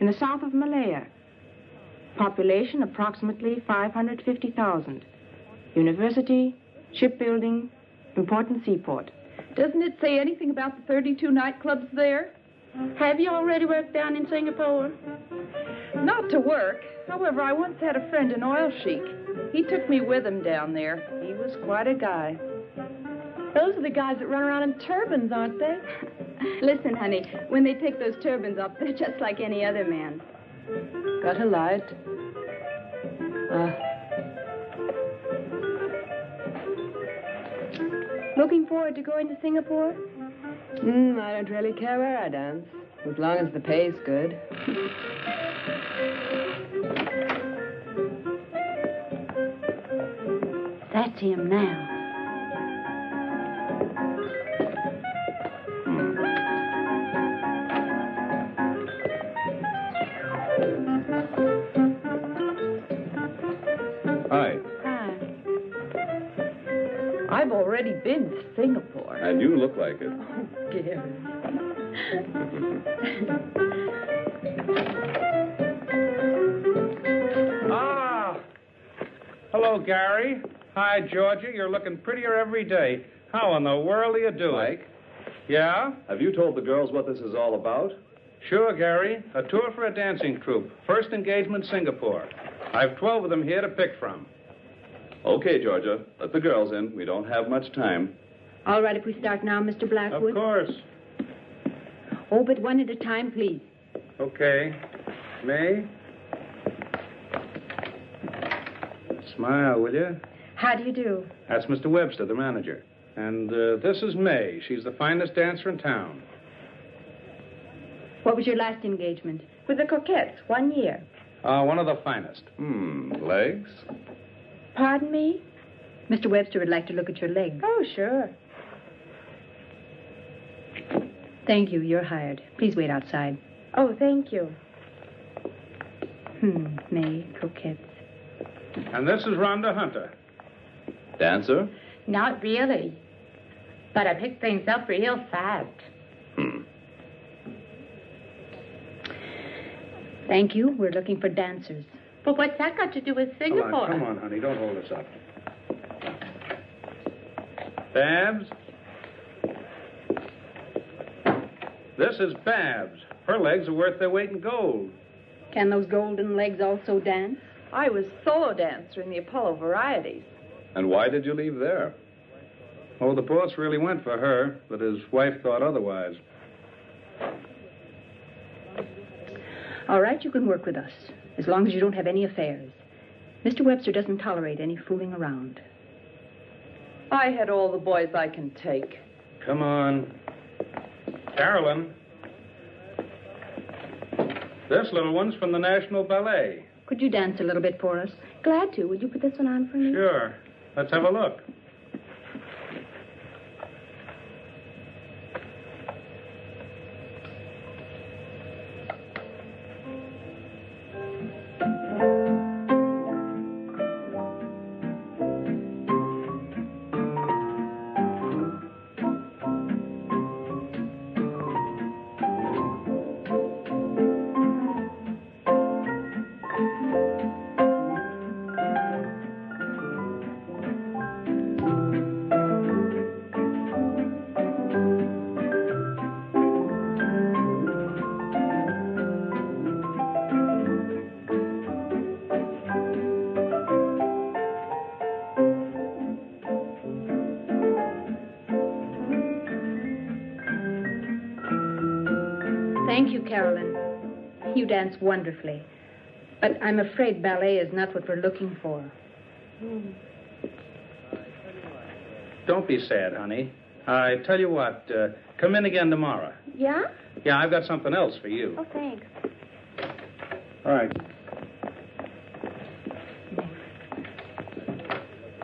In the south of Malaya. Population approximately 550,000. University, shipbuilding, important seaport. Doesn't it say anything about the 32 nightclubs there? Have you already worked down in Singapore? Not to work. However, I once had a friend, an oil sheik. He took me with him down there. He was quite a guy. Those are the guys that run around in turbans, aren't they? Listen, honey, when they take those turbans off, they're just like any other man. Got a light? Looking forward to going to Singapore? I don't really care where I dance, as long as the pay's good. That's him now. Hi. Hi. I've already been to Singapore. And you look like it. Oh, Gary. Hello, Gary. Hi, Georgia. You're looking prettier every day. How in the world are you doing? Mike? Yeah? Have you told the girls what this is all about? Sure, Gary. A tour for a dancing troupe. First engagement, Singapore. I've 12 of them here to pick from. Okay, Georgia. Let the girls in. We don't have much time. All right if we start now, Mr. Blackwood? Of course. Oh, but one at a time, please. Okay. May? Smile, will you? How do you do? That's Mr. Webster, the manager. And this is May. She's the finest dancer in town. What was your last engagement? With the Coquettes, 1 year. One of the finest. Legs? Pardon me? Mr. Webster would like to look at your legs. Oh, sure. Thank you. You're hired. Please wait outside. Oh, thank you. May, Coquettes. And this is Rhonda Hunter. Dancer? Not really. But I picked things up real fast. Thank you. We're looking for dancers. But what's that got to do with Singapore? Come on, honey. Don't hold us up. Babs? This is Babs. Her legs are worth their weight in gold. Can those golden legs also dance? I was solo dancer in the Apollo Varieties. And why did you leave there? Oh, the boss really went for her, but his wife thought otherwise. All right, you can work with us, as long as you don't have any affairs. Mr. Webster doesn't tolerate any fooling around. I had all the boys I can take. Come on. Carolyn. This little one's from the National Ballet. Could you dance a little bit for us? Glad to. Would you put this one on for me? Sure. Let's have a look. Thank you, Carolyn. You dance wonderfully. But I'm afraid ballet is not what we're looking for. Don't be sad, honey. I tell you what, come in again tomorrow. Yeah? Yeah, I've got something else for you. Oh, thanks. All right.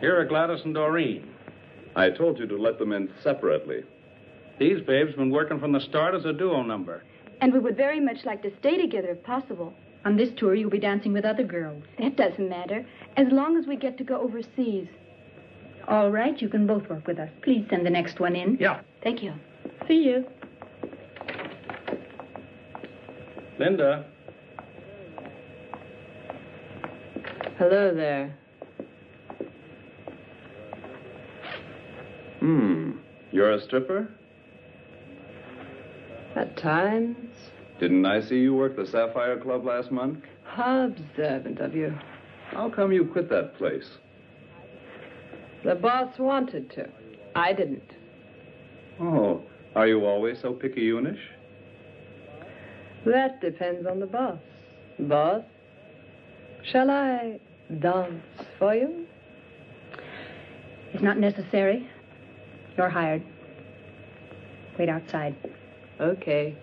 Here are Gladys and Doreen. I told you to let them in separately. These babes been working from the start as a duo number. And we would very much like to stay together if possible. On this tour, you'll be dancing with other girls. That doesn't matter, as long as we get to go overseas. All right, you can both work with us. Please send the next one in. Yeah. Thank you. See you. Linda. Hello there. You're a stripper? At times. Didn't I see you work the Sapphire Club last month? How observant of you. How come you quit that place? The boss wanted to. I didn't. Oh, are you always so picayunish? That depends on the boss. Boss, shall I dance for you? It's not necessary. You're hired. Wait outside. Okay.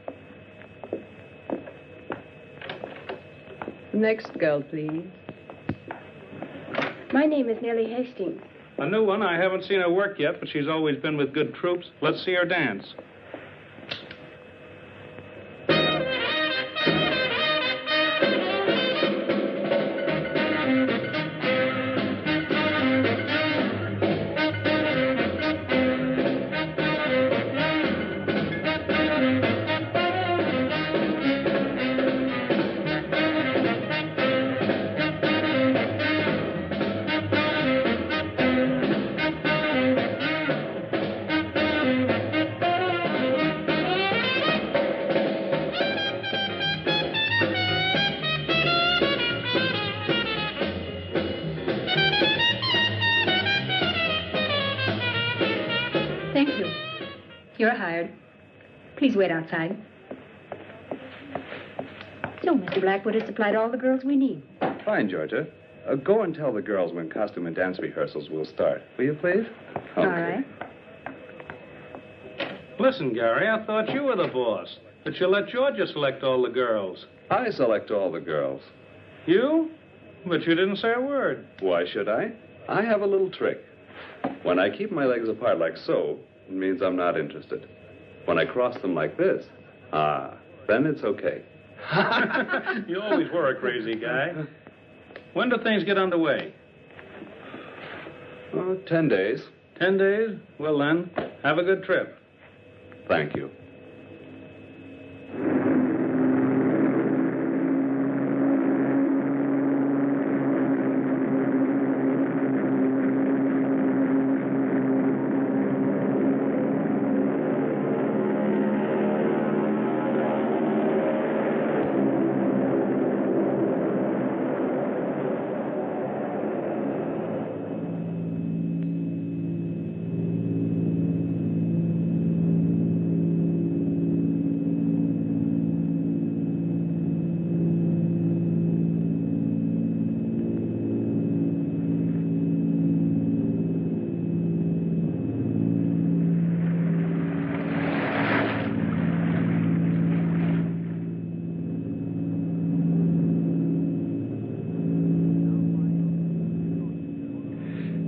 Next girl, please. My name is Nellie Hastings. A new one. I haven't seen her work yet, but she's always been with good troops. Let's see her dance. Thank you. You're hired. Please wait outside. So, Mr. Blackwood has supplied all the girls we need. Fine, Georgia. Go and tell the girls when costume and dance rehearsals will start. Will you, please? All right. Listen, Gary, I thought you were the boss. But you let Georgia select all the girls. I select all the girls. You? But you didn't say a word. Why should I? I have a little trick. When I keep my legs apart like so, it means I'm not interested. When I cross them like this, then it's okay. You always were a crazy guy. When do things get underway? 10 days. 10 days? Well, then, have a good trip. Thank you.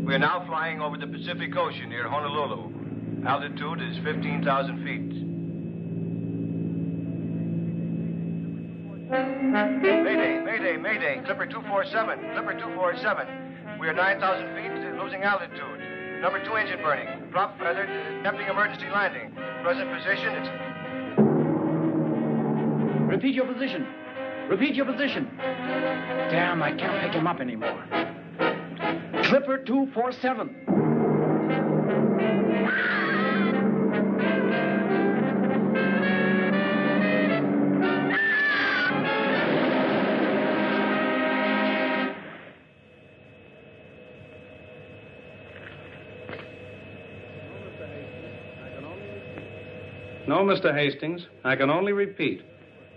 We're now flying over the Pacific Ocean near Honolulu. Altitude is 15,000 feet. Mayday, mayday, mayday. Clipper 247, Clipper 247. We are 9,000 feet, losing altitude. Number 2 engine burning. Prop feathered, attempting emergency landing. Present position, it's... Repeat your position. Repeat your position. Damn, I can't pick him up anymore. Clipper 247. No, Mr. Hastings. I can only repeat.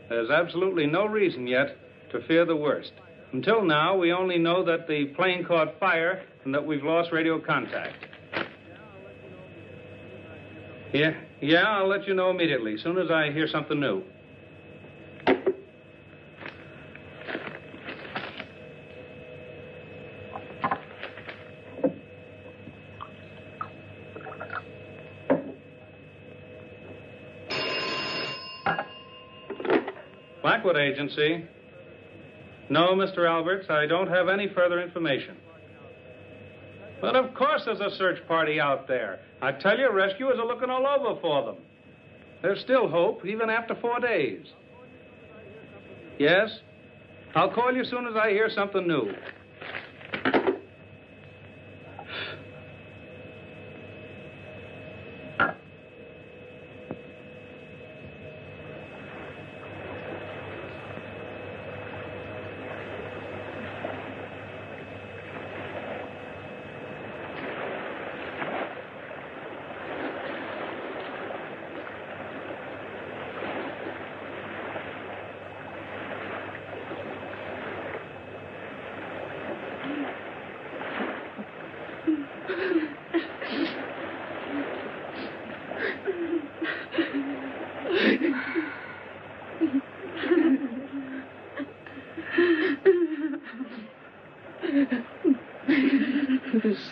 there's absolutely no reason yet to fear the worst. Until now, we only know that the plane caught fire and that we've lost radio contact. Yeah, I'll let you know immediately, as soon as I hear something new. Blackwood Agency. No, Mr. Alberts, I don't have any further information. But of course there's a search party out there. I tell you, rescuers are looking all over for them. There's still hope, even after 4 days. Yes? I'll call you as soon as I hear something new.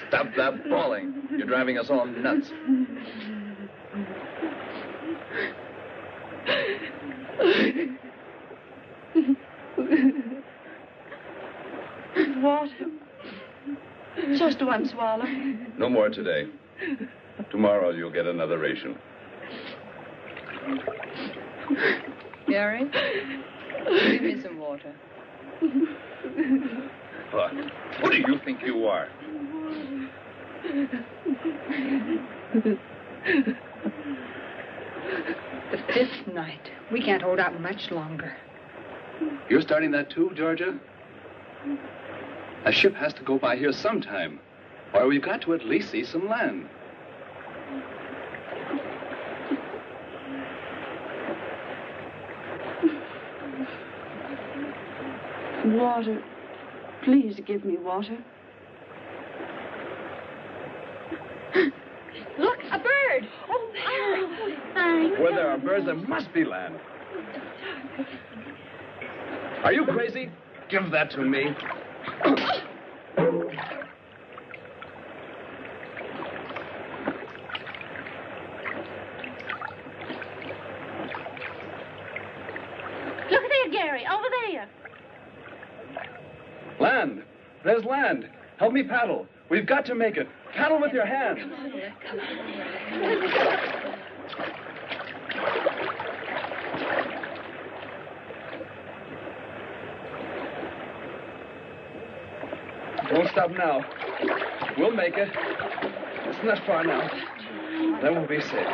Stop that bawling. You're driving us all nuts. Water. Just one swallow. No more today. Tomorrow you'll get another ration. Gary, give me some water. What do you think you are? The fifth night. We can't hold out much longer. You're starting that too, Georgia? A ship has to go by here sometime, or we've got to at least see some land. Water. Please give me water. Look, a bird. Oh, there. Thanks. Where there are birds, there must be land. Are you crazy? Give that to me. Look there, Gary, over there. Land. There's land. Help me paddle. We've got to make it. Paddle with your hands. Don't stop now. We'll make it. It's not far now. Then we'll be safe.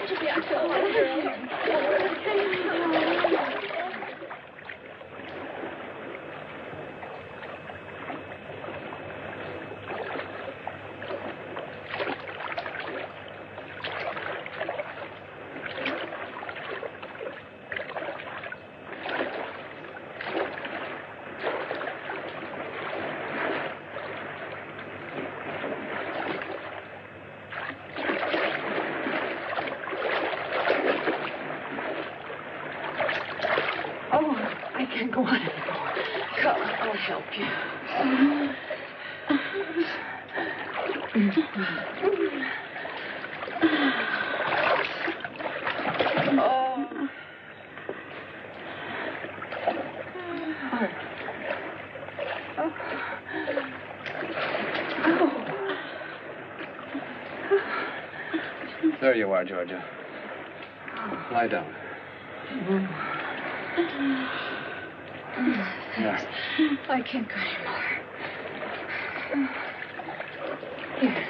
Go on anymore. Come, I'll help you. There you are, Georgia. Lie down. Yeah. I can't go anymore. Here.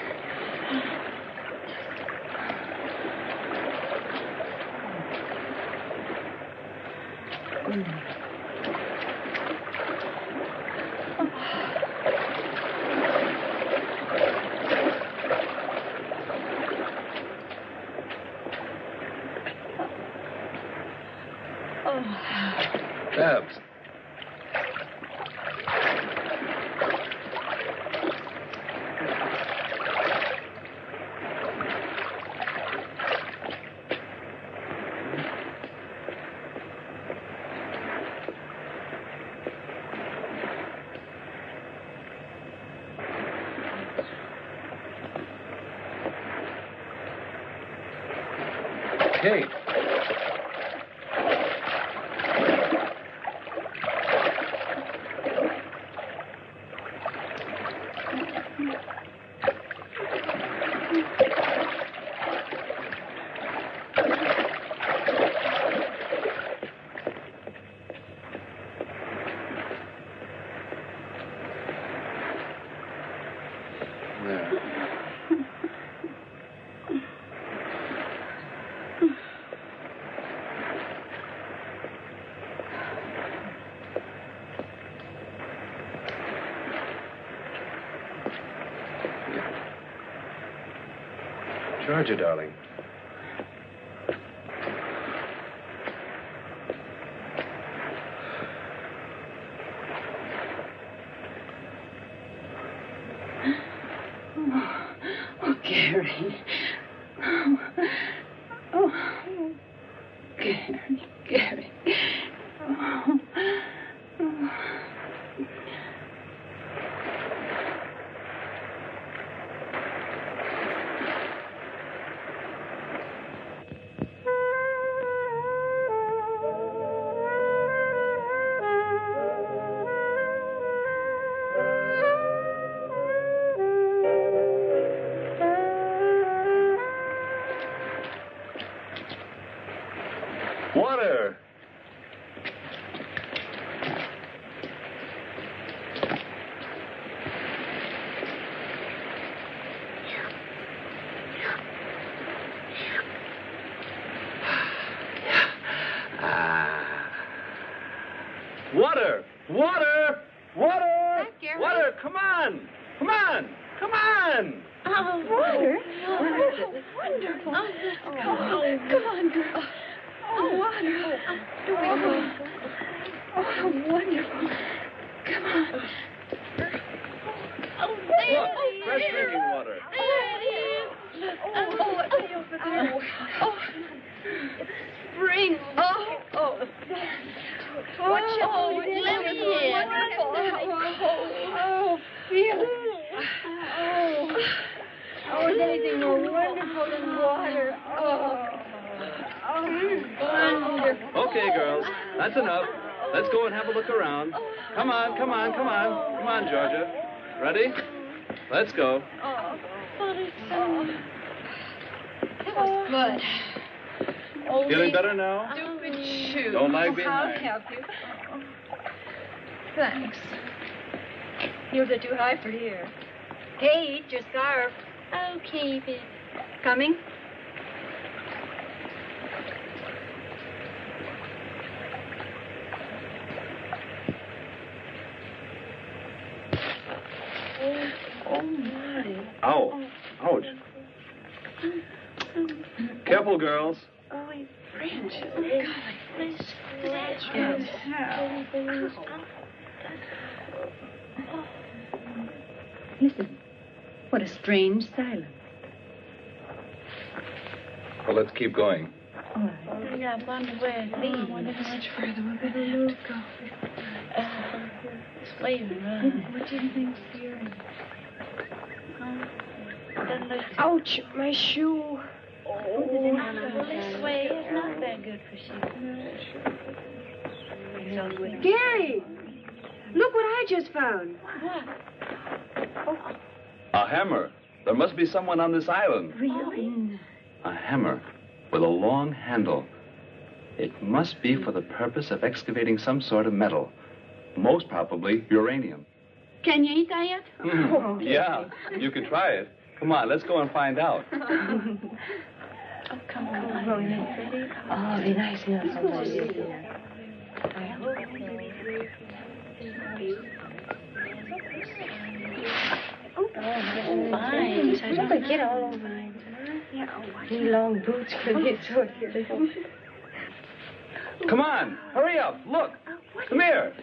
Babs. Kate. Georgia, darling. Oh, Gary. Oh, Gary. Oh. Water. Water! Water! Water! Water! Come on! Come on! Come on! Oh, water? Oh, wonderful. Oh, come on, girl. Oh, water. Oh, wonderful. Come on. Oh, there Look, fresh drinking water. Oh, spring. Oh. Watch out. Let me in. Oh, feel it. Oh, is anything more wonderful than water? Oh, wonderful. Okay, girls, that's enough. Let's go and have a look around. Come on, come on, come on. Come on, Georgia. Ready? Let's go. That was good. Feeling better now? Stupid shoe. Don't lag I'll behind. help you. Thanks. Yours are too high for here. Kate, your scarf. Oh, keep it. Coming? Oh, my. Ow. Ouch. Careful, girls. Oh, he's French. Oh, golly. Listen. What a strange silence. Well, let's keep going. All right. Yeah, I wonder where it leads. I wonder how much further we're going to go. It's waving around. What do you think's here? Ouch, my shoe. Oh, this way is not that good for shoes. Gary! Look what I just found. What? A hammer. There must be someone on this island. Really? A hammer with a long handle. It must be for the purpose of excavating some sort of metal. Most probably uranium. Can you eat that yet? Yeah, you can try it. Come on, let's go and find out. Oh, come on. Oh, be nice enough. Fine. I don't forget all over mine. These long boots could get short here. Come on, hurry up, look. Come here.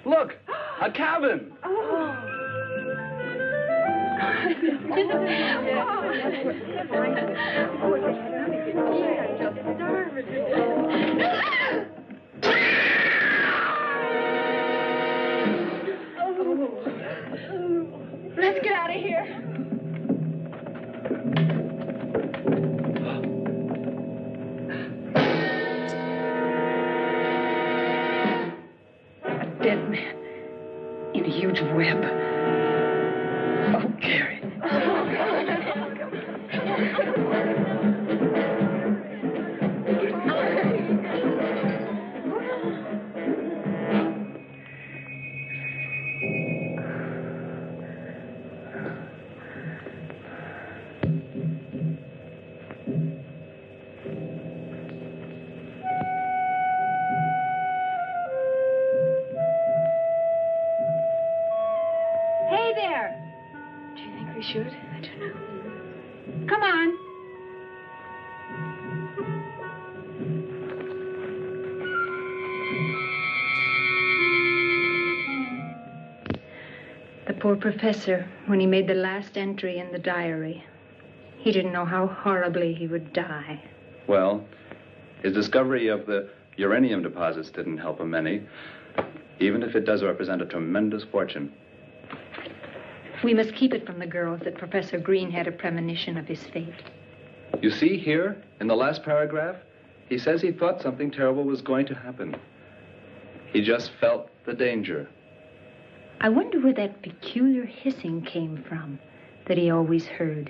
Look, a cabin. Let's get out of here. A dead man in a huge web. Oh, Gary. Hey there. Do you think we should? I don't know. Come on. The poor professor, when he made the last entry in the diary, he didn't know how horribly he would die. Well, his discovery of the uranium deposits didn't help him any, even if it does represent a tremendous fortune. We must keep it from the girls that Professor Green had a premonition of his fate. You see here, in the last paragraph, he says he thought something terrible was going to happen. He just felt the danger. I wonder where that peculiar hissing came from that he always heard.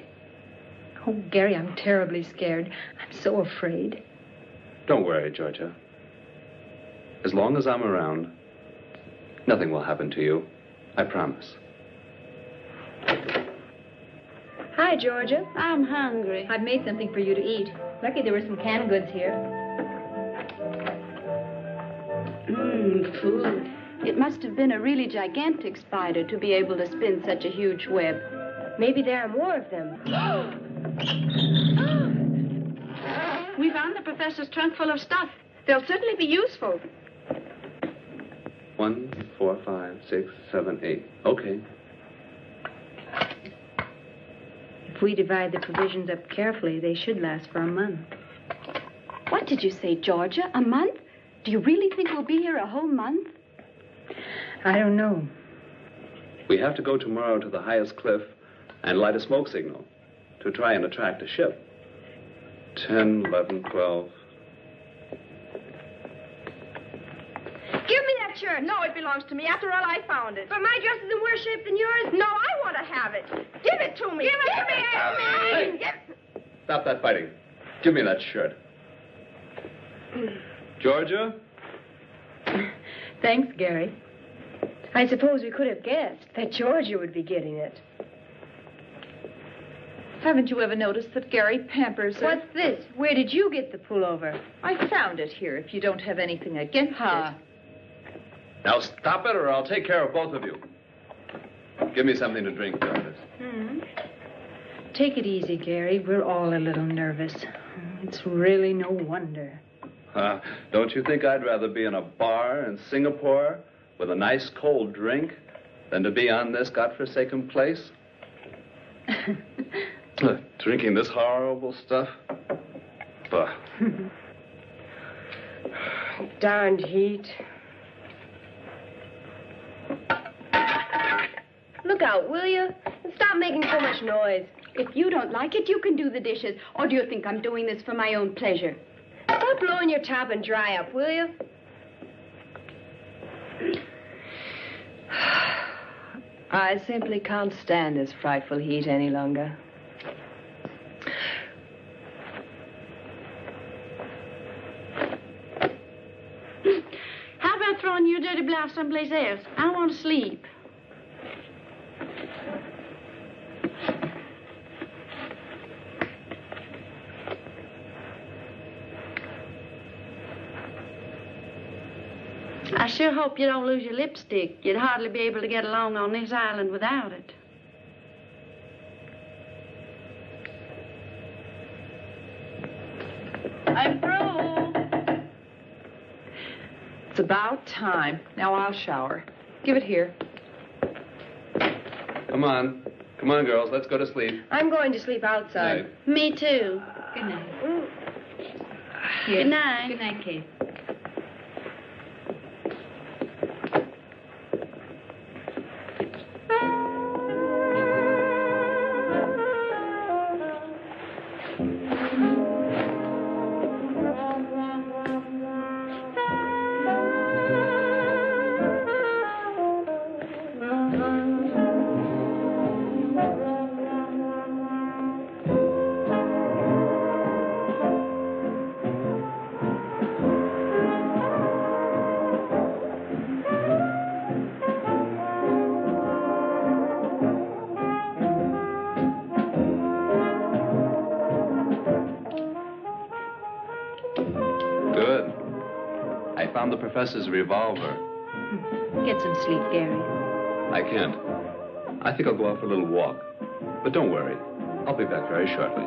Oh, Gary, I'm terribly scared. I'm so afraid. Don't worry, Georgia. As long as I'm around, nothing will happen to you. I promise. Hi, Georgia. I'm hungry. I've made something for you to eat. Lucky there were some canned goods here. Food. It must have been a really gigantic spider to be able to spin such a huge web. Maybe there are more of them. We found the professor's trunk full of stuff. They'll certainly be useful. 1, 4, 5, 6, 7, 8. Okay. If we divide the provisions up carefully, they should last for a month. What did you say, Georgia? A month? Do you really think we'll be here a whole month? I don't know. We have to go tomorrow to the highest cliff and light a smoke signal to try and attract a ship. 10, 11, 12. Give me that shirt. No, it belongs to me. After all, I found it. But my dress is in worse shape than yours. No, I want to have it. Give it to me. Give it to me. Hey. Stop that fighting. Give me that shirt. Georgia? Thanks, Gary. I suppose we could have guessed that Georgia would be getting it. Haven't you ever noticed that Gary pampers her? What's this? Where did you get the pullover? I found it here, if you don't have anything against it. Now stop it or I'll take care of both of you. Give me something to drink, Jarvis. Take it easy, Gary. We're all a little nervous. It's really no wonder. Don't you think I'd rather be in a bar in Singapore with a nice cold drink than to be on this godforsaken place? Drinking this horrible stuff? Bah. Darned heat. Look out, will you? And stop making so much noise. If you don't like it, you can do the dishes. Or do you think I'm doing this for my own pleasure? Stop blowing your top and dry up, will you? I simply can't stand this frightful heat any longer. How about throwing your dirty blouse someplace else? I want to sleep. I sure hope you don't lose your lipstick. You'd hardly be able to get along on this island without it. I'm through. It's about time. Now I'll shower. Give it here. Come on. Come on, girls. Let's go to sleep. I'm going to sleep outside. Night. Me too. Good night. Good night. Good night, Kate. Good. I found the professor's revolver. Get some sleep, Gary. I can't. I think I'll go out for a little walk. But don't worry. I'll be back very shortly.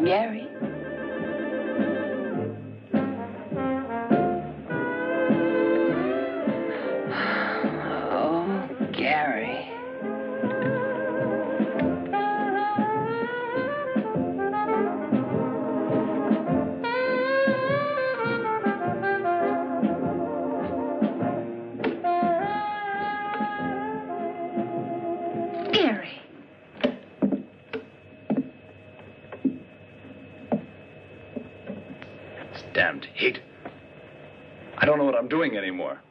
Gary? Oh, Gary. Gary. This damned heat. I don't know what I'm doing anymore.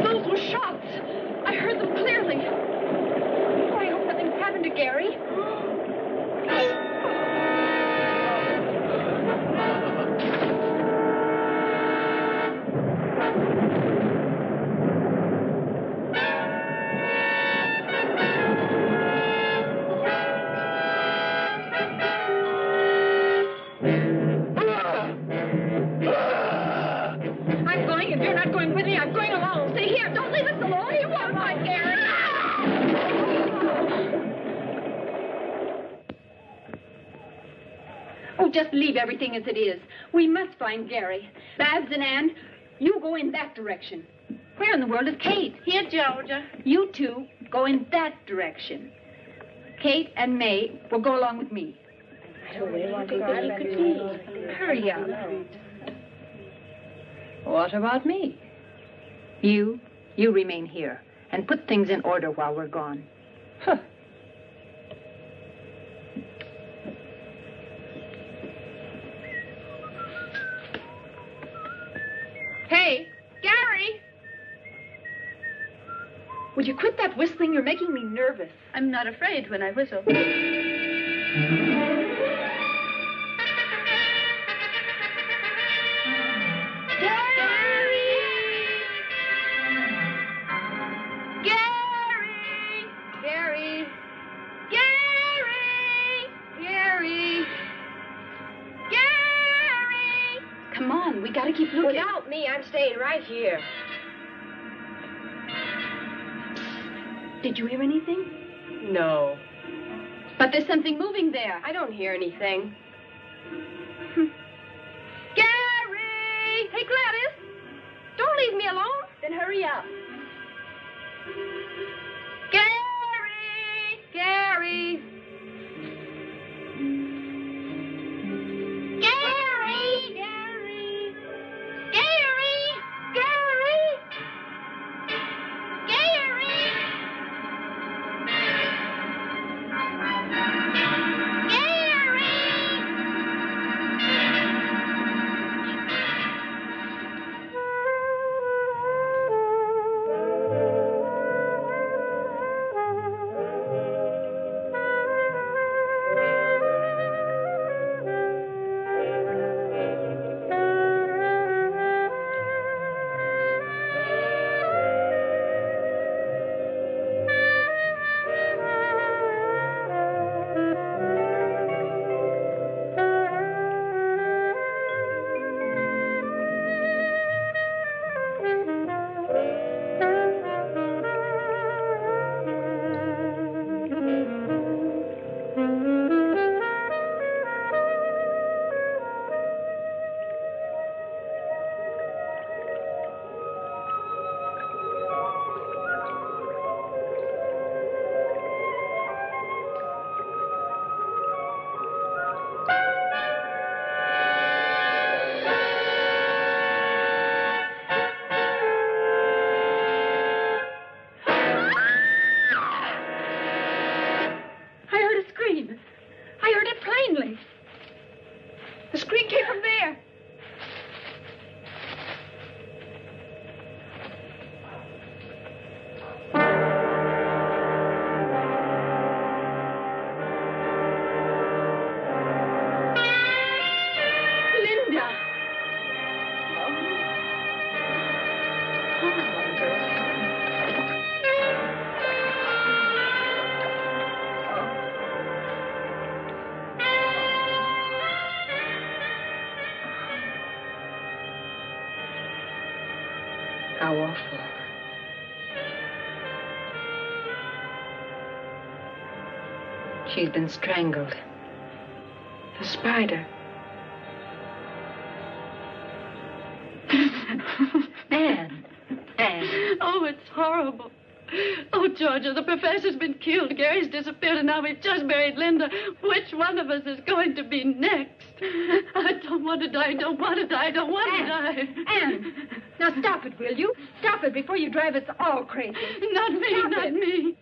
Those were shots. I heard them clearly. Oh, I hope nothing's happened to Gary. I'm going. If you're not going with me, I'm going alone. Stay here. Don't leave us alone. You won't find Gary. Oh, just leave everything as it is. We must find Gary. Babs and Ann, you go in that direction. Where in the world is Kate? Here, Georgia. You two go in that direction. Kate and May will go along with me. Hurry up. What about me? You remain here and put things in order while we're gone. Huh. Hey, Gary! Would you quit that whistling? You're making me nervous. I'm not afraid when I whistle. We gotta keep looking. Without me, I'm staying right here. Did you hear anything? No. But there's something moving there. I don't hear anything. Gary! Hey, Gladys! Don't leave me alone. Then hurry up. Gary! Gary! How awful. She's been strangled. The spider. Anne. Oh, it's horrible. Oh, Georgia, the professor's been killed. Gary's disappeared, and now we've just buried Linda. Which one of us is going to be next? I don't want to die, don't want to die, don't want to die. Anne, now stop it, will you? Stop it before you drive us all crazy. Not me, not me.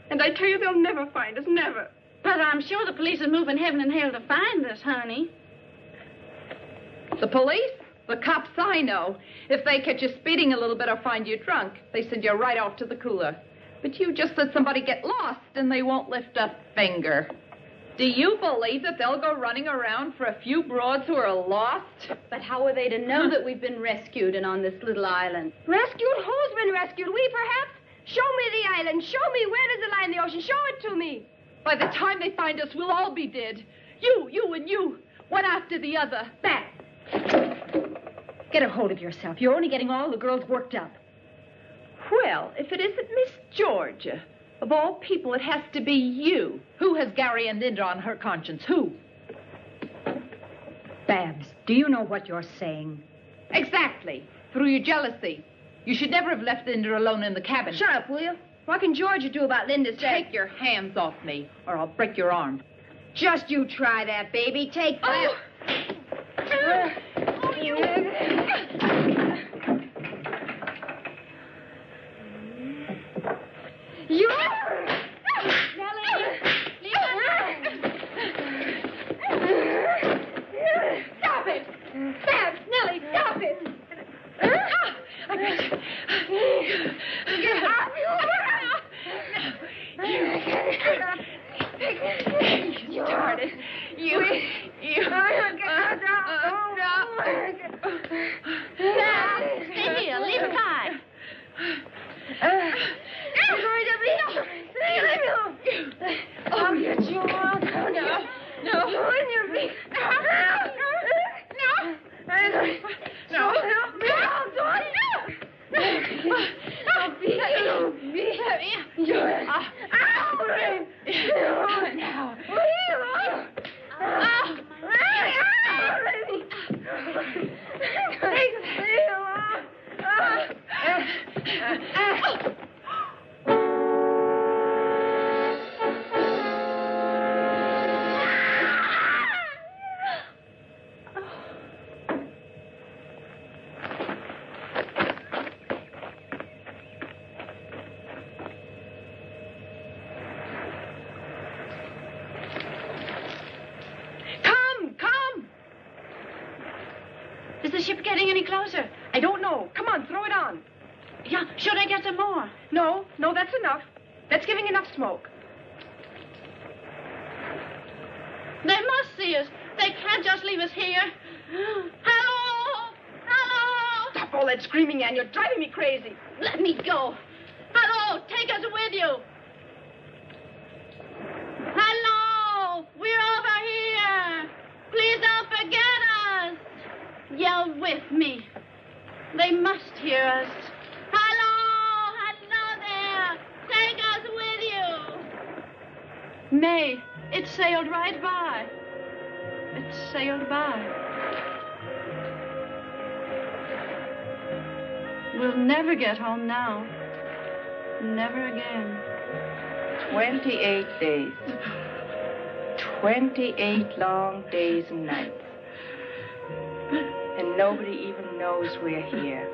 And I tell you, they'll never find us, never. But I'm sure the police are moving heaven and hell to find us, honey. The police? The cops I know. If they catch you speeding a little bit or find you drunk, they send you right off to the cooler. But you just let somebody get lost and they won't lift a finger. Do you believe that they'll go running around for a few broads who are lost? But how are they to know that we've been rescued and on this little island? Rescued? Who's been rescued? We, perhaps? Show me the island. Show me where does it lie in the ocean. Show it to me. By the time they find us, we'll all be dead. You, and you. One after the other. Back. Get a hold of yourself. You're only getting all the girls worked up. Well, if it isn't Miss Georgia, of all people, it has to be you. Who has Gary and Linda on her conscience? Who? Do you know what you're saying? Exactly. Through your jealousy. You should never have left Linda alone in the cabin. Shut up, will you? What can Georgia do about Linda's death? Take your hands off me, or I'll break your arm. Just you try that, baby. Take that. You. You. Stop it! Babs, Nellie, stop it! I got you. Get off you! You started. You. Stay here. Leave it high. You're going to be... Leave me alone. I'll get you all. No. In your feet. No. Help me out, Dory. I'll beat you. Now. Is the ship getting any closer? I don't know. Come on, throw it on. Yeah, should I get some more? No, that's enough. That's giving enough smoke. They must see us. They can't just leave us here. Hello! Hello! Stop all that screaming, Ann. You're driving me crazy. Let me go. Hello! Take us with you. Hello! We're over here. Please don't forget us. Yell with me. They must hear us. Hello! Hello there! Take us with you! May, it sailed right by. It sailed by. We'll never get home now. Never again. 28 days. 28 long days and nights. And nobody even knows we're here.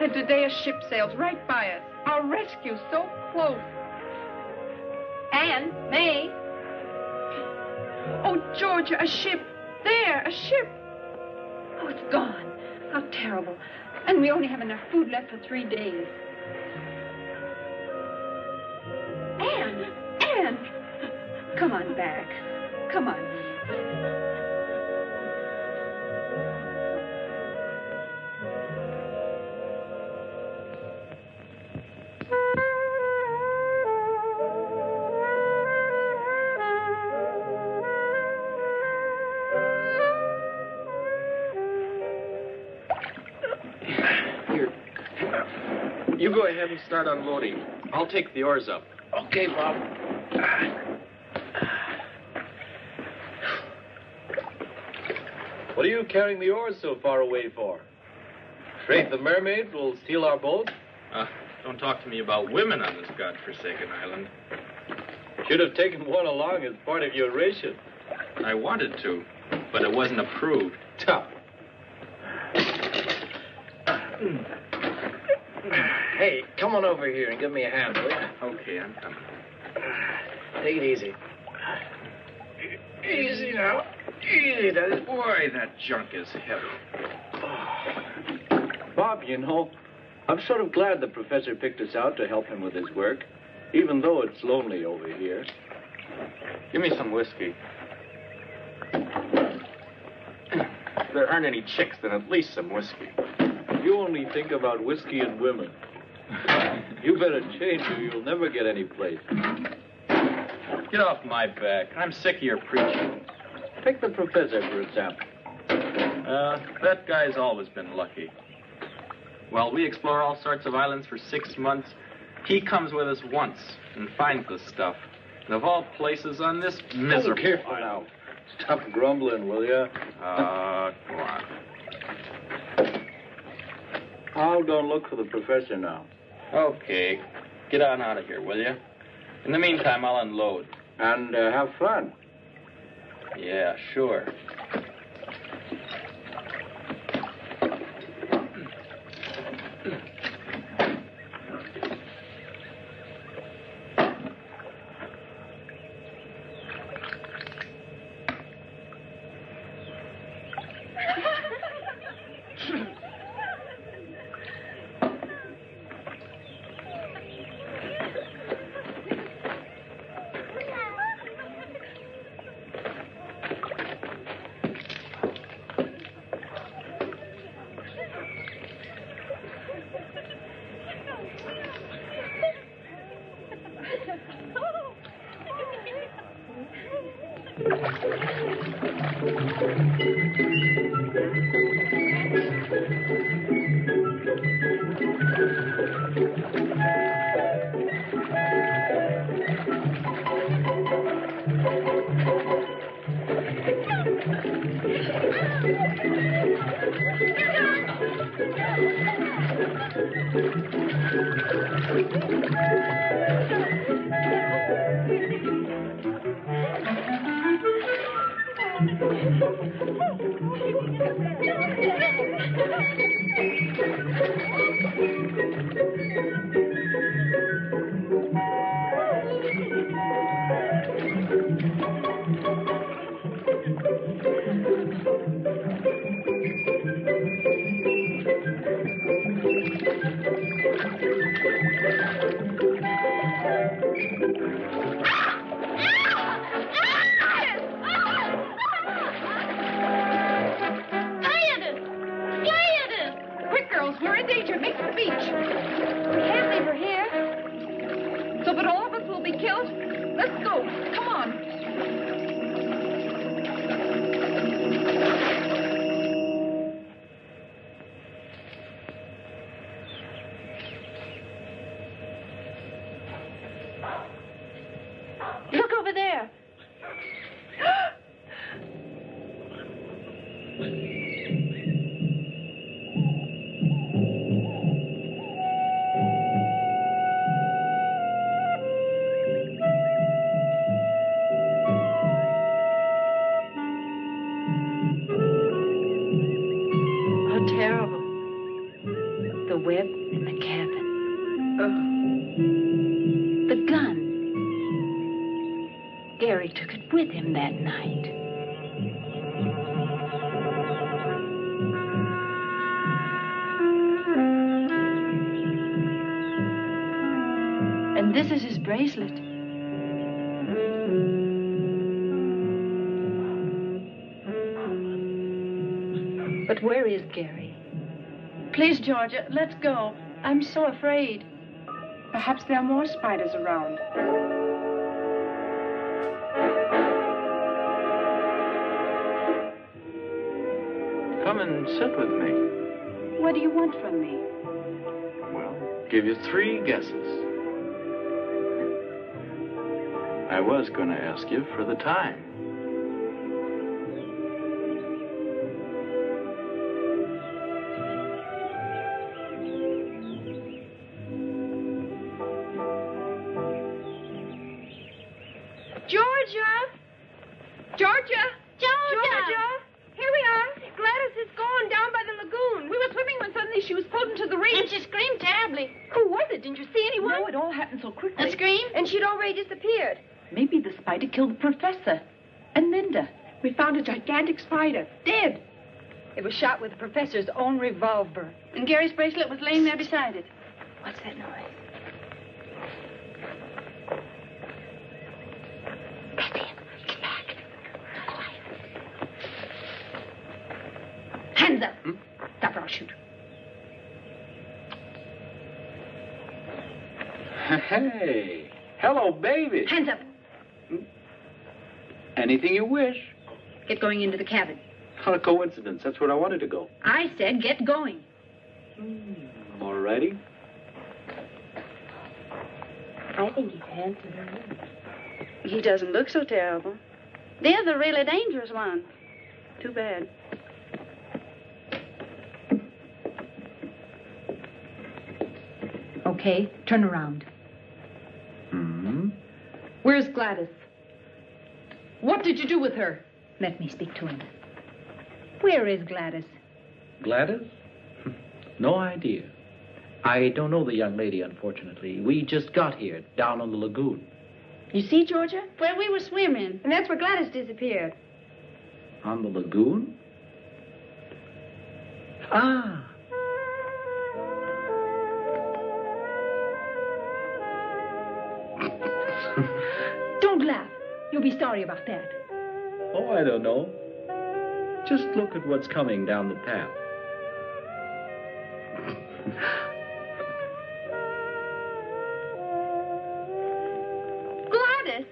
And today a ship sails right by us. Our rescue so close. Ann, May. Oh, Georgia, a ship. There, a ship. Oh, it's gone. How terrible. And we only have enough food left for 3 days. Ann! Come on back. Come on. You go ahead and start unloading. I'll take the oars up. Okay, Bob. What are you carrying the oars so far away for? Afraid the mermaids will steal our boat? Don't talk to me about women on this godforsaken island. Should have taken one along as part of your ration. I wanted to, but it wasn't approved. Tough. Hey, come on over here and give me a hand, will you? Okay, I'm coming. Take it easy. Easy now. Easy, Boy, that junk is heavy. Bob, you know, I'm sort of glad the professor picked us out to help him with his work, even though it's lonely over here. Give me some whiskey. If there aren't any chicks, then at least some whiskey. You only think about whiskey and women. You better change or you'll never get any place. Get off my back. I'm sick of your preaching. Take the professor, for example. That guy's always been lucky. While we explore all sorts of islands for 6 months, he comes with us once and finds the stuff. And of all places on this miserable... Oh, careful now. Stop grumbling, will you? Come on. I'll go and look for the professor now. Okay. Get on out of here, will you? In the meantime, I'll unload. And have fun. Yeah, sure. This is his bracelet. But where is Gary? Please, Georgia, let's go. I'm so afraid. Perhaps there are more spiders around. Come and sit with me. What do you want from me? Well, give you 3 guesses. I was going to ask you for the time. Georgia! Georgia! Georgia! Here we are. Gladys is gone down by the lagoon. We were swimming when suddenly she was pulled into the reef. And she screamed terribly. Who was it? Didn't you see anyone? No, it all happened so quickly. A scream? And she'd already disappeared. Maybe the spider killed the professor. And Linda. We found a gigantic spider, dead. It was shot with the professor's own revolver. And Gary's bracelet was laying there beside it. What's that noise? That's it. Get back. Quiet. Hands up. Stop or I'll shoot. Hey. Hello, baby. Hands up. Anything you wish. Get going into the cabin. What a coincidence. That's where I wanted to go. I said get going. All righty. I think he's handsome. He doesn't look so terrible. They're the really dangerous ones. Too bad. Okay, turn around. Where's Gladys? What did you do with her? Let me speak to him. Where is Gladys? Gladys? No idea. I don't know the young lady, unfortunately. We just got here, down on the lagoon. You see, Georgia? Where we were swimming. And that's where Gladys disappeared. On the lagoon? Ah. Don't laugh. You'll be sorry about that. Oh, I don't know. Just look at what's coming down the path. Gladys!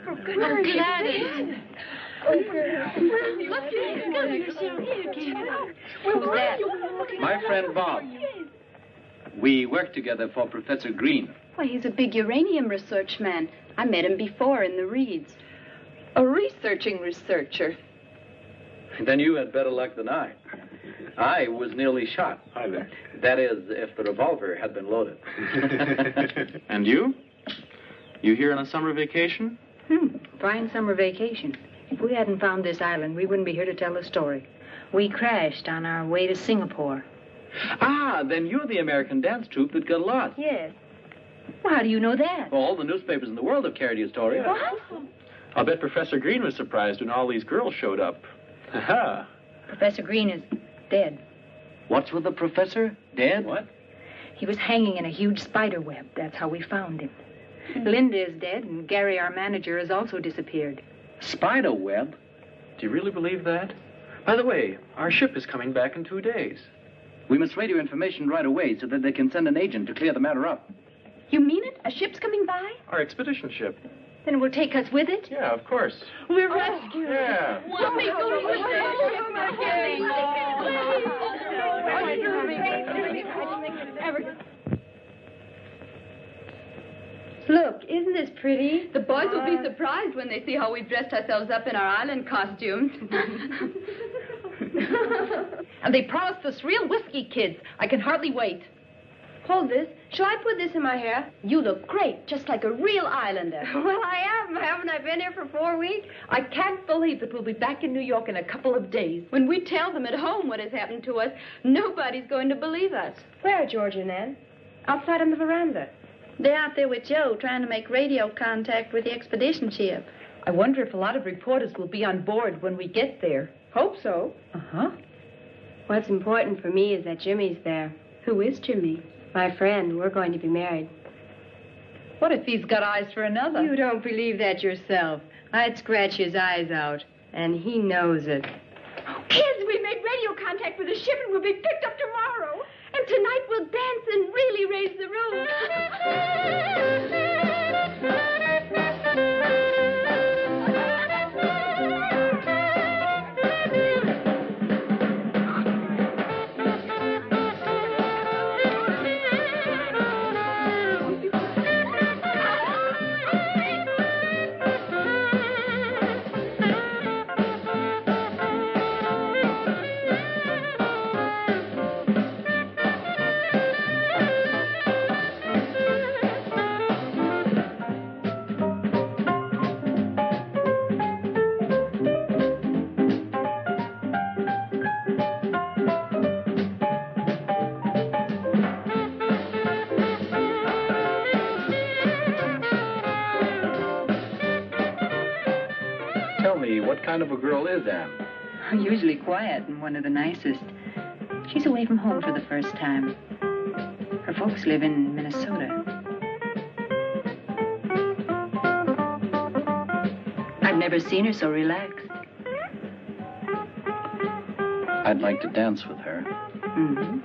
Oh, Gladys. Look, Who's that? My friend Bob. We work together for Professor Green. Why, he's a big uranium research man. I met him before in the Reeds. A researching researcher. Then you had better luck than I. I was nearly shot. Hi there. That is, if the revolver had been loaded. And you? You here on a summer vacation? Fine summer vacation. If we hadn't found this island, we wouldn't be here to tell the story. We crashed on our way to Singapore. Ah, then you're the American dance troupe that got lost. Yes. Well, how do you know that? All the newspapers in the world have carried your story. What? I'll bet Professor Green was surprised when all these girls showed up. Aha. Professor Green is dead. What's with the professor? Dead? What? He was hanging in a huge spider web. That's how we found him. Linda is dead, and Gary, our manager, has also disappeared. Spider web? Do you really believe that? By the way, our ship is coming back in 2 days. We must radio information right away so that they can send an agent to clear the matter up. You mean it? A ship's coming by? Our expedition ship. Then it will take us with it? Yeah, of course. We're rescued. Yeah. Let me go with Look, isn't this pretty? The boys will be surprised when they see how we've dressed ourselves up in our island costumes. And they promised us real whiskey kids. I can hardly wait. Hold this. Shall I put this in my hair? You look great, just like a real islander. Well, I am. Haven't I been here for 4 weeks? I can't believe that we'll be back in New York in a couple of days. When we tell them at home what has happened to us, nobody's going to believe us. Where, Georgia and Ann? Outside on the veranda. They're out there with Joe trying to make radio contact with the expedition ship. I wonder if a lot of reporters will be on board when we get there. Hope so. Uh-huh. What's important for me is that Jimmy's there. Who is Jimmy? My friend. We're going to be married. What if he's got eyes for another? You don't believe that yourself. I'd scratch his eyes out, and he knows it. Kids, we made radio contact with the ship, and we'll be picked up tomorrow. And tonight we'll dance and really raise the roof. Tell me, what kind of a girl is Anne? Usually quiet and one of the nicest. She's away from home for the first time. Her folks live in Minnesota. I've never seen her so relaxed. I'd like to dance with her. Mm-hmm.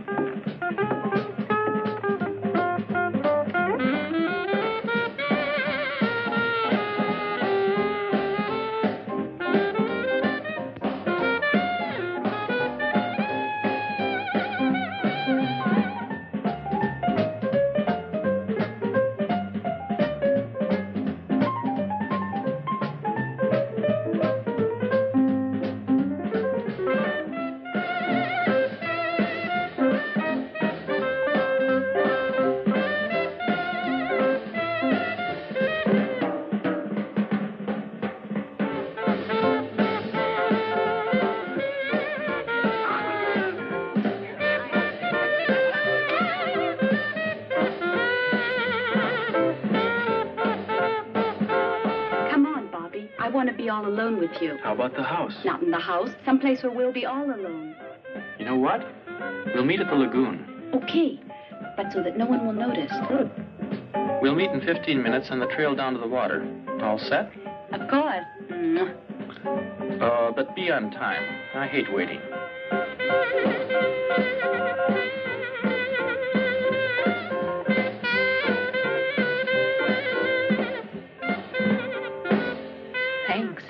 be all alone with you. How about the house? Not in the house. Someplace where we'll be all alone. You know what? We'll meet at the lagoon. Okay. But so that no one will notice. Good. We'll meet in 15 minutes on the trail down to the water. All set? Of course. But be on time. I hate waiting. Thanks.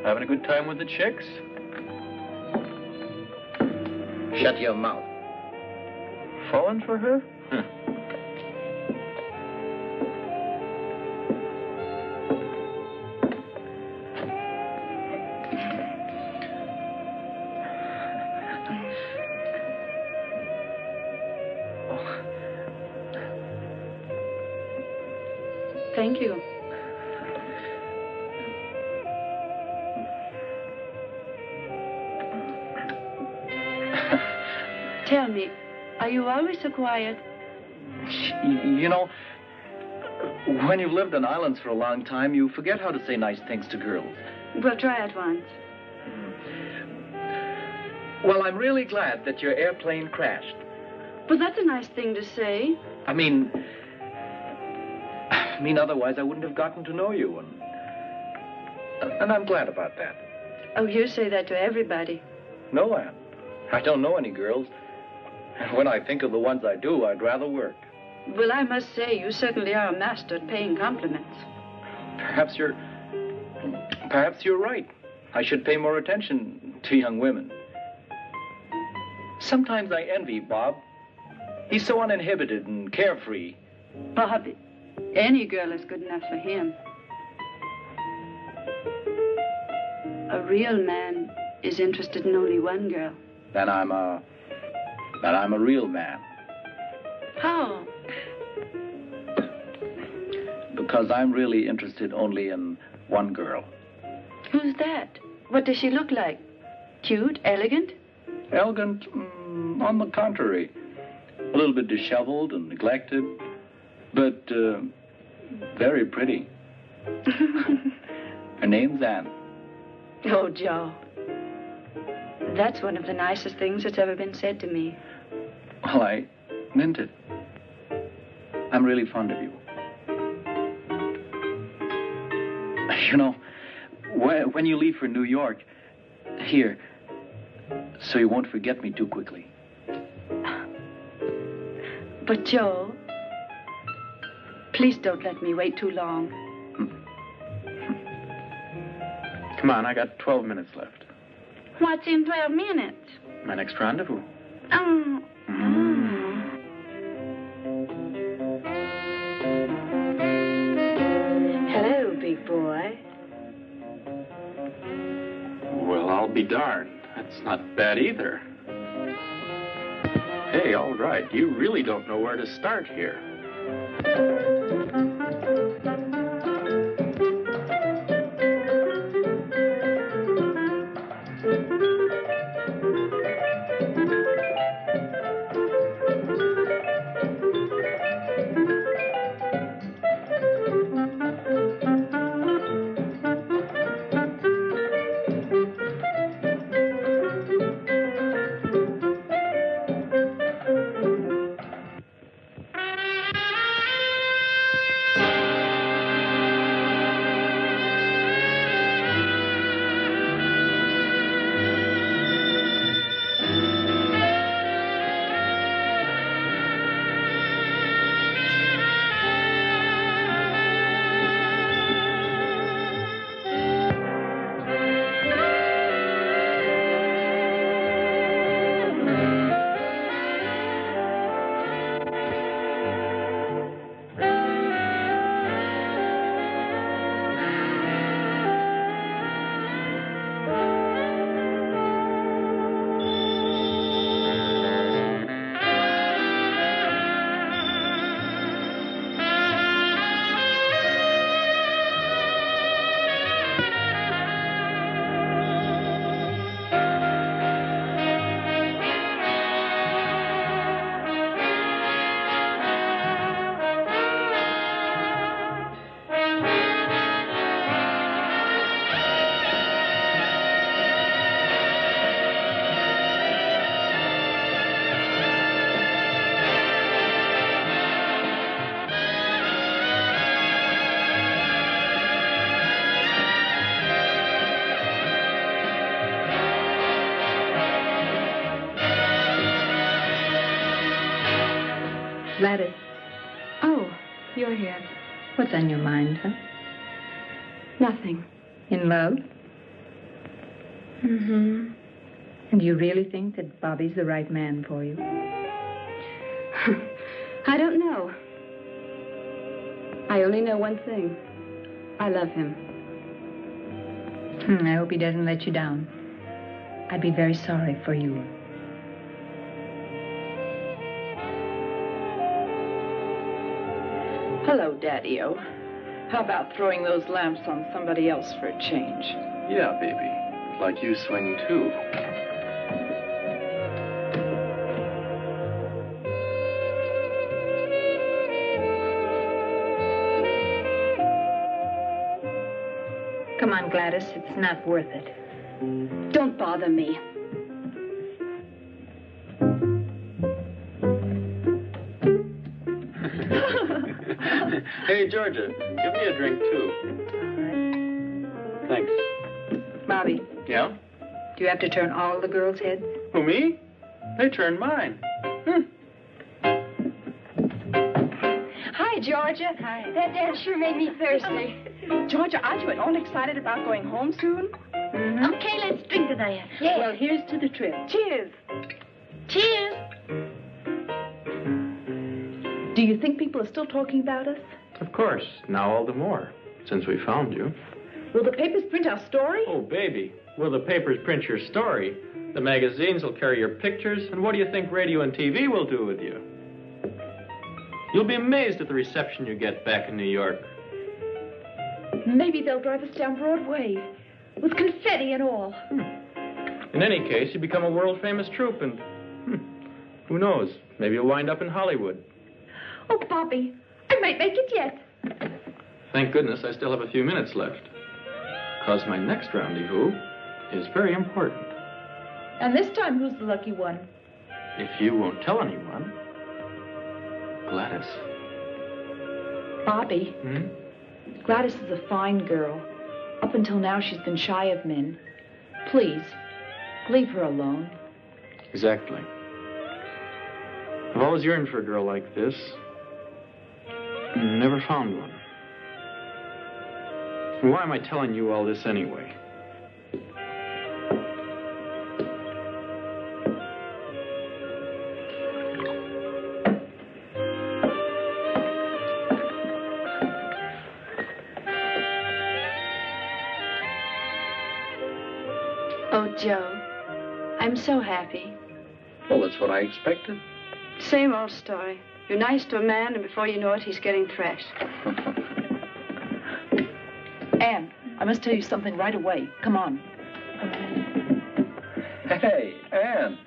Having a good time with the chicks? Shut your mouth. Falling for her? Thank you. Tell me, are you always so quiet? You know, when you've lived on islands for a long time, you forget how to say nice things to girls. We'll try it once. Well, I'm really glad that your airplane crashed. But that's a nice thing to say. I mean, otherwise I wouldn't have gotten to know you, and I'm glad about that. Oh, you say that to everybody. No, Anne. I don't know any girls. And when I think of the ones I do, I'd rather work. Well, I must say, you certainly are a master at paying compliments. Perhaps you're right. I should pay more attention to young women. Sometimes I envy Bob. He's so uninhibited and carefree. Bob, any girl is good enough for him. A real man is interested in only one girl. Then I'm a real man. How? Because I'm really interested only in one girl. Who's that? What does she look like? Cute? Elegant? Elegant? On the contrary. A little bit disheveled and neglected, but very pretty. Her name's Anne. Oh, Joe. That's one of the nicest things that's ever been said to me. Well, I meant it. I'm really fond of you. You know, when you leave for New York, here, so you won't forget me too quickly. But, Joe, please don't let me wait too long. Come on, I got 12 minutes left. What's in 12 minutes? My next rendezvous. Oh. Hello, big boy. Well, I'll be darned. That's not bad either. Hey, all right. You really don't know where to start here. Gladys, Oh, you're here. what's on your mind, huh? Nothing. In love? Mm-hmm. And do you really think that Bobby's the right man for you? I don't know. I only know one thing. I love him. I hope he doesn't let you down. I'd be very sorry for you. Hello, Daddy-O. How about throwing those lamps on somebody else for a change? Yeah, baby. Like you swing too. Come on, Gladys. It's not worth it. Don't bother me. Hey, Georgia, give me a drink too. Thanks. Bobby, Yeah? do you have to turn all the girls' heads? Who, me? They turned mine. Hi, Georgia. Hi. That dance sure made me thirsty. Georgia, aren't you at all excited about going home soon? Okay, let's drink to that. Yeah. Well, here's to the trip. Cheers. Cheers. Do you think people are still talking about us? Of course. Now all the more, since we found you. Will the papers print our story? Oh, baby. Will the papers print your story? The magazines will carry your pictures, and what do you think radio and TV will do with you? You'll be amazed at the reception you get back in New York. Maybe they'll drive us down Broadway with confetti and all. In any case, you become a world-famous troupe, and who knows? Maybe you'll wind up in Hollywood. Oh, Bobby, I might make it yet. Thank goodness I still have a few minutes left. Because my next rendezvous is very important. And this time, who's the lucky one? If you won't tell anyone, Gladys. Bobby, Gladys is a fine girl. Up until now, she's been shy of men. Please, leave her alone. Exactly. I've always yearned for a girl like this. Never found one. Why am I telling you all this anyway? Oh, Joe, I'm so happy. Well, that's what I expected. Same old story. You're nice to a man, and before you know it, he's getting thrashed. Anne, I must tell you something right away. Come on. Hey, Anne.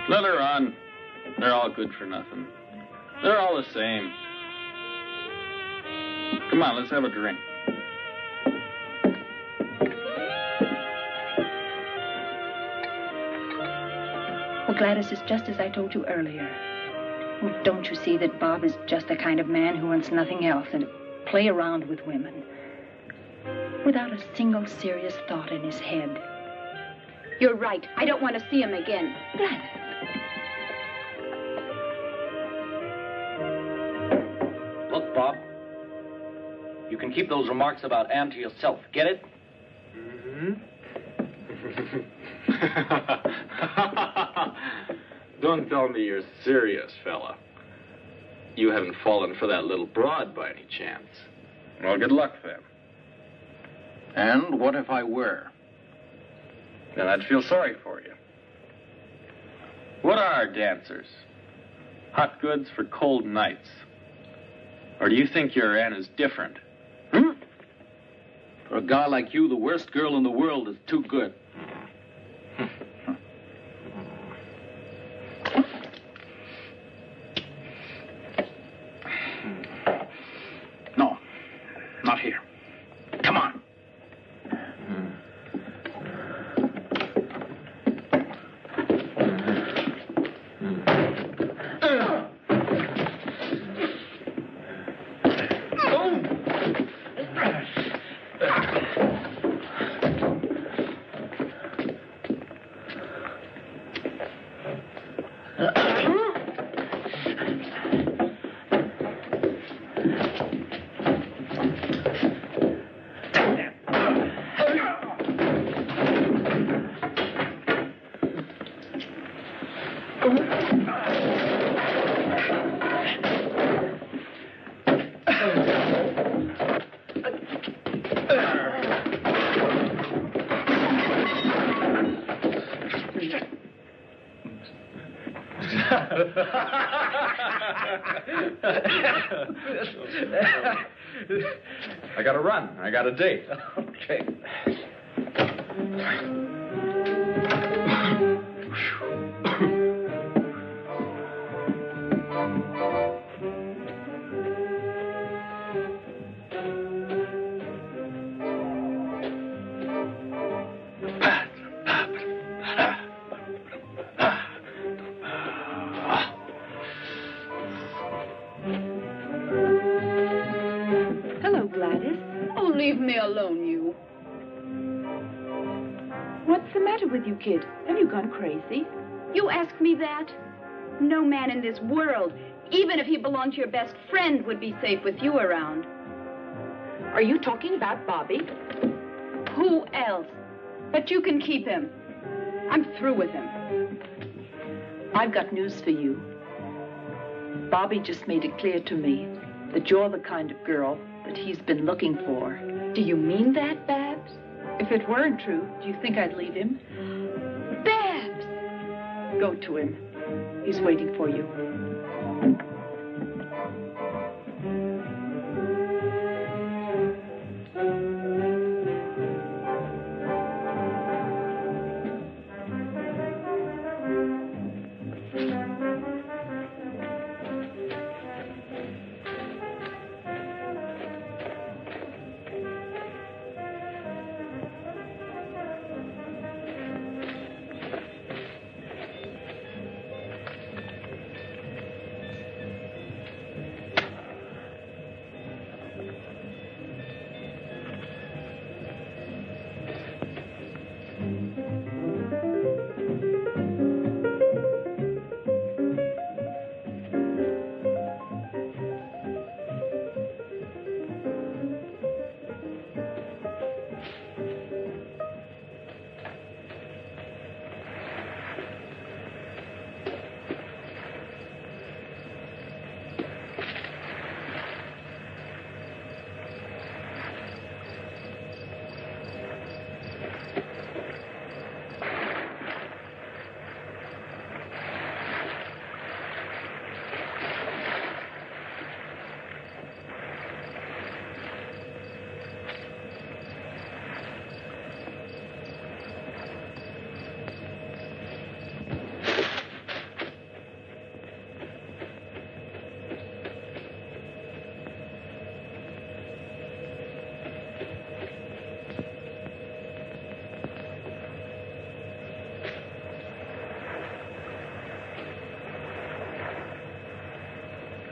Let her on. They're all good for nothing. They're all the same. Come on, let's have a drink. Well, Gladys, it's just as I told you earlier. Oh, don't you see that Bob is just the kind of man who wants nothing else than to play around with women without a single serious thought in his head? You're right. I don't want to see him again. Gladys. Look, Bob. You can keep those remarks about Anne to yourself. Get it? Don't tell me you're serious, fella. You haven't fallen for that little broad by any chance. Well, good luck, then. And what if I were? Then I'd feel sorry for you. What are dancers? Hot goods for cold nights. Or do you think your Anne is different? For a guy like you, the worst girl in the world is too good. No, not here. Come on. I gotta run. I got a date. Okay. Hello, Gladys. Oh, leave me alone, you. What's the matter with you, kid? Have you gone crazy? You ask me that? No man in this world, even if he belonged to your best friend, would be safe with you around. Are you talking about Bobby? Who else? But you can keep him. I'm through with him. I've got news for you. Bobby just made it clear to me that you're the kind of girl that he's been looking for. Do you mean that, Babs? If it weren't true, do you think I'd leave him? Babs! Go to him. He's waiting for you.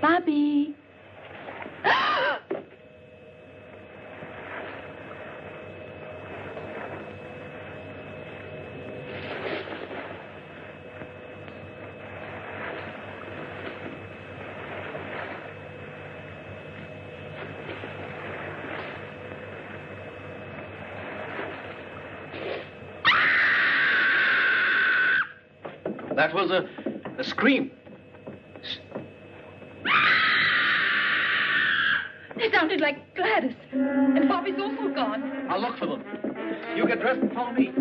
Bobby. That was a scream. It sounded like Gladys. And Bobby's also gone. I'll look for them. You get dressed and follow me.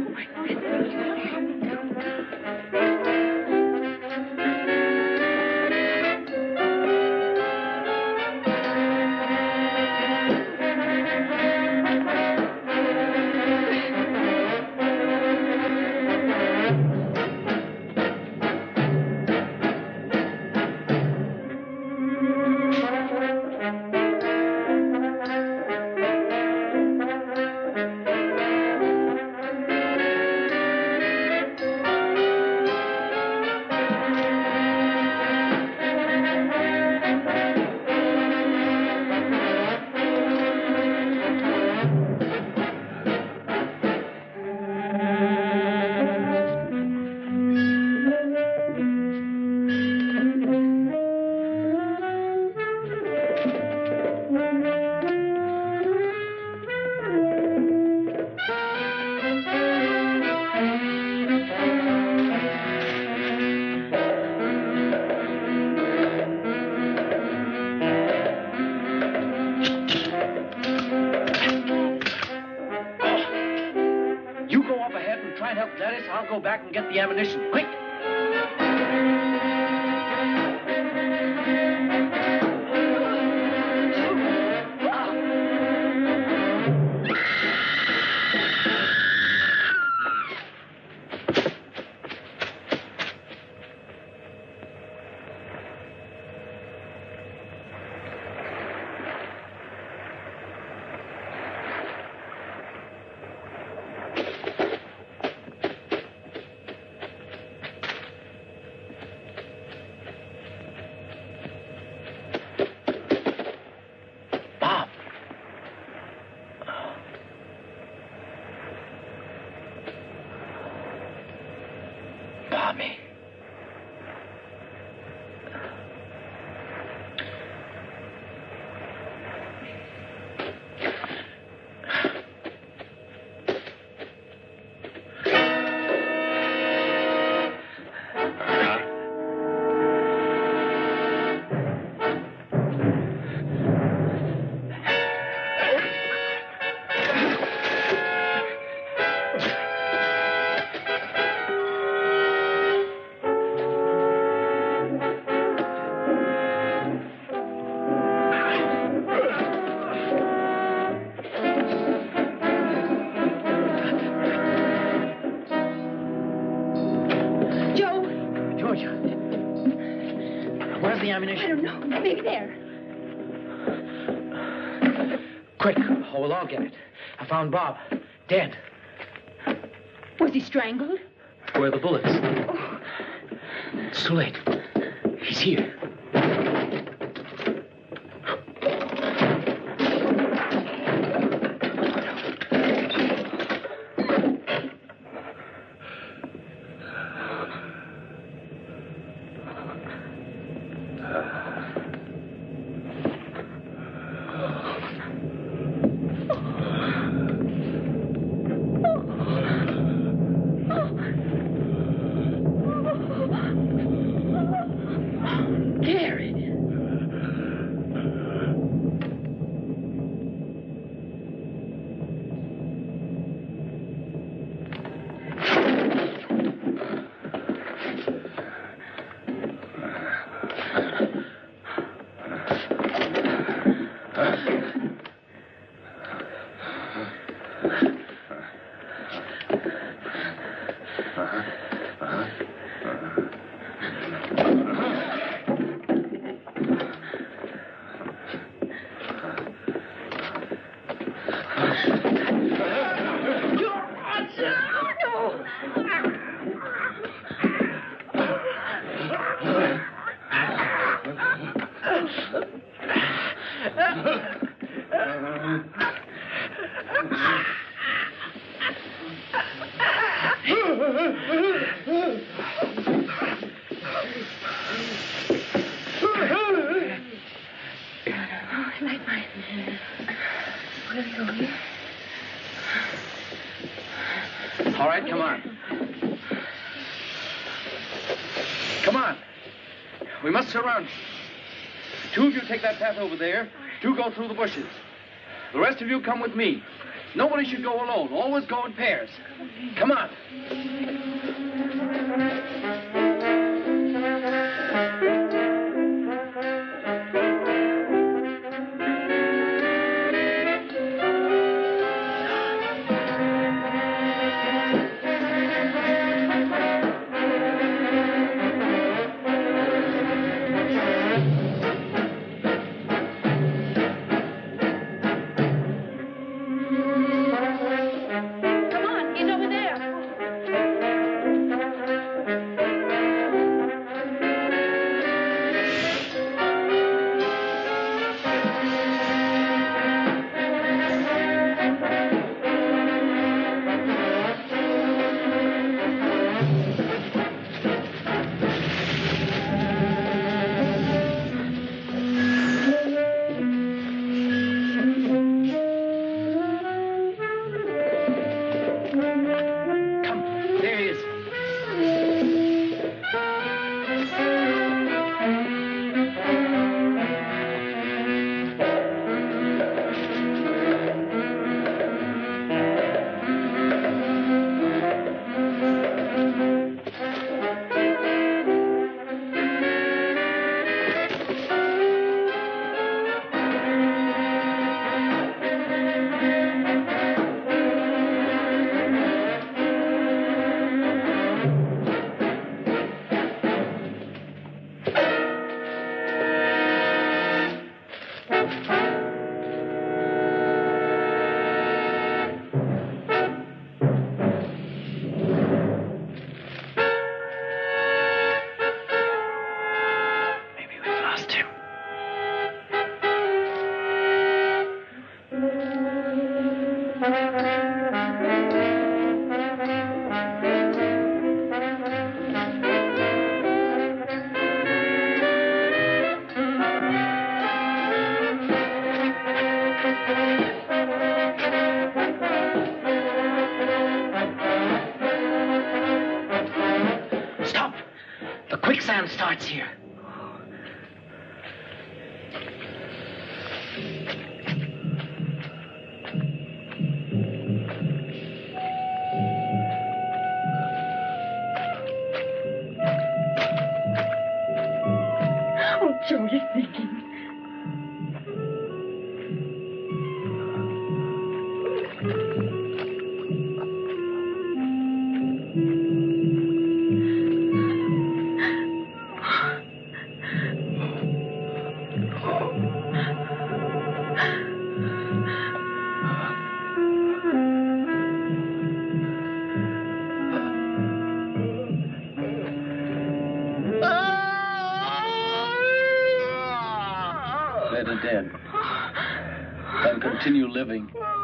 I'll go back and get the ammunition. Quick! ammunition? I don't know. Maybe there. Quick, or we'll all get it. I found Bob. Dead. Was he strangled? Where are the bullets? Oh. It's too late. He's here. All right, come on. Come on. We must surround you. 2 of you take that path over there. 2 go through the bushes. The rest of you come with me. Nobody should go alone. Always go in pairs. Come on. Quicksand starts here. Oh, Joe, you're thinking. continue living.